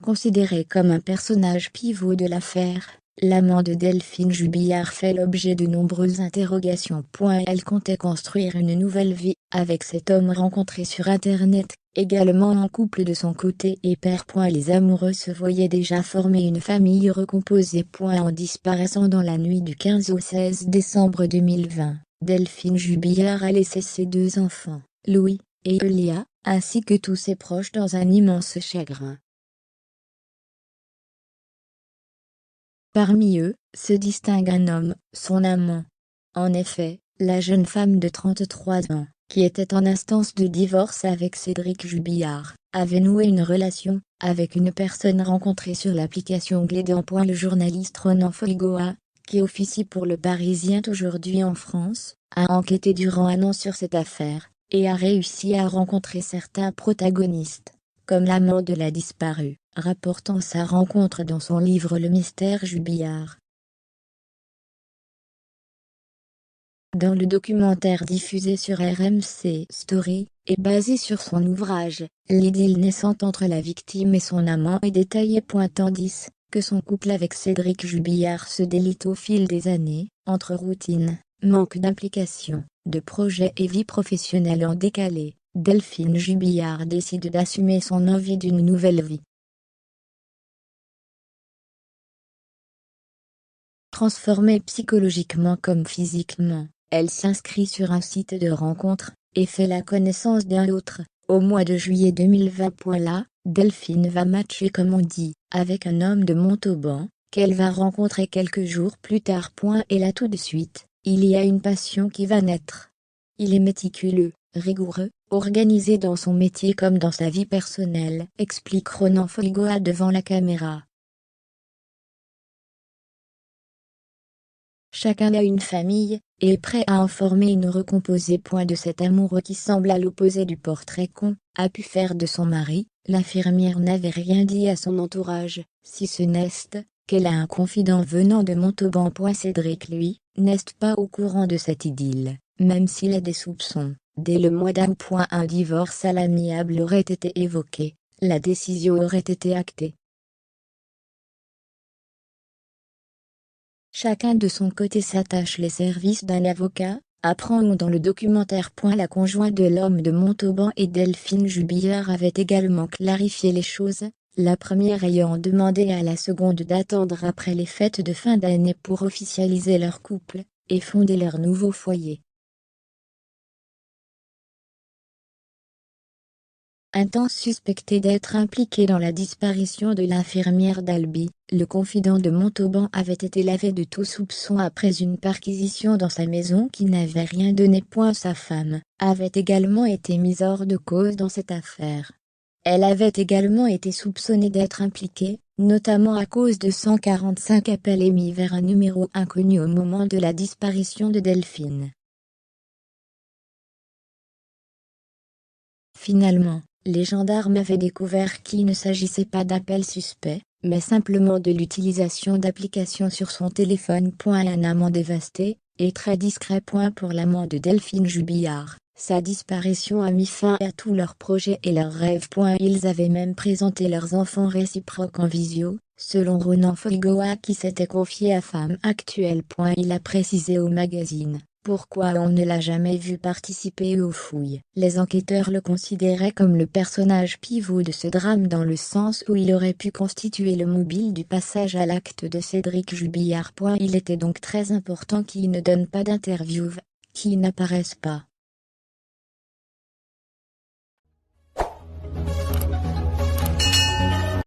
Considéré comme un personnage pivot de l'affaire, l'amant de Delphine Jubillard fait l'objet de nombreuses interrogations. Elle comptait construire une nouvelle vie avec cet homme rencontré sur Internet, également en couple de son côté et père. Les amoureux se voyaient déjà former une famille recomposée. En disparaissant dans la nuit du 15 au 16 décembre 2020, Delphine Jubillard a laissé ses 2 enfants, Louis et Elia, ainsi que tous ses proches dans un immense chagrin. Parmi eux, se distingue un homme, son amant. En effet, la jeune femme de 33 ans, qui était en instance de divorce avec Cédric Jubillard, avait noué une relation avec une personne rencontrée sur l'application Glédan. Le journaliste Ronan Folgoa, qui officie pour Le Parisien aujourd'hui en France, a enquêté durant un an sur cette affaire, et a réussi à rencontrer certains protagonistes, comme l'amant de la disparue, rapportant sa rencontre dans son livre Le Mystère Jubillard. Dans le documentaire diffusé sur RMC Story, et basé sur son ouvrage, l'idylle naissante entre la victime et son amant est détaillée. Tandis que son couple avec Cédric Jubillard se délite au fil des années, entre routine, manque d'implication, de projets et vie professionnelle en décalé, Delphine Jubillard décide d'assumer son envie d'une nouvelle vie. Transformée psychologiquement comme physiquement, elle s'inscrit sur un site de rencontre, et fait la connaissance d'un autre, au mois de juillet 2020. Là, Delphine va matcher comme on dit, avec un homme de Montauban, qu'elle va rencontrer quelques jours plus tard. Et là tout de suite, il y a une passion qui va naître. Il est méticuleux, rigoureux, organisé dans son métier comme dans sa vie personnelle, explique Ronan Folgoa devant la caméra. Chacun a une famille, et est prêt à en former une recomposée. De cet amoureux qui semble à l'opposé du portrait qu'on a pu faire de son mari, l'infirmière n'avait rien dit à son entourage, si ce n'est qu'elle a un confident venant de Montauban. Cédric lui, n'est pas au courant de cette idylle, même s'il a des soupçons. Dès le mois d'août. Un divorce à l'amiable aurait été évoqué, la décision aurait été actée. Chacun de son côté s'attache les services d'un avocat, apprend-on dans le documentaire. La conjointe de l'homme de Montauban et Delphine Jubillard avait également clarifié les choses, la première ayant demandé à la seconde d'attendre après les fêtes de fin d'année pour officialiser leur couple, et fonder leur nouveau foyer. Un temps suspecté d'être impliqué dans la disparition de l'infirmière d'Albi, le confident de Montauban avait été lavé de tout soupçon après une perquisition dans sa maison qui n'avait rien donné. Sa femme avait également été mise hors de cause dans cette affaire. Elle avait également été soupçonnée d'être impliquée, notamment à cause de 145 appels émis vers un numéro inconnu au moment de la disparition de Delphine. Finalement, les gendarmes avaient découvert qu'il ne s'agissait pas d'appels suspects, mais simplement de l'utilisation d'applications sur son téléphone. Un amant dévasté, et très discret. Pour l'amant de Delphine Jubillard, sa disparition a mis fin à tous leurs projets et leurs rêves. Ils avaient même présenté leurs enfants réciproques en visio, selon Ronan Folgoa qui s'était confié à Femme Actuelle. Il a précisé au magazine. Pourquoi on ne l'a jamais vu participer aux fouilles? Les enquêteurs le considéraient comme le personnage pivot de ce drame dans le sens où il aurait pu constituer le mobile du passage à l'acte de Cédric Jubillard. Il était donc très important qu'il ne donne pas d'interview, qu'il n'apparaisse pas.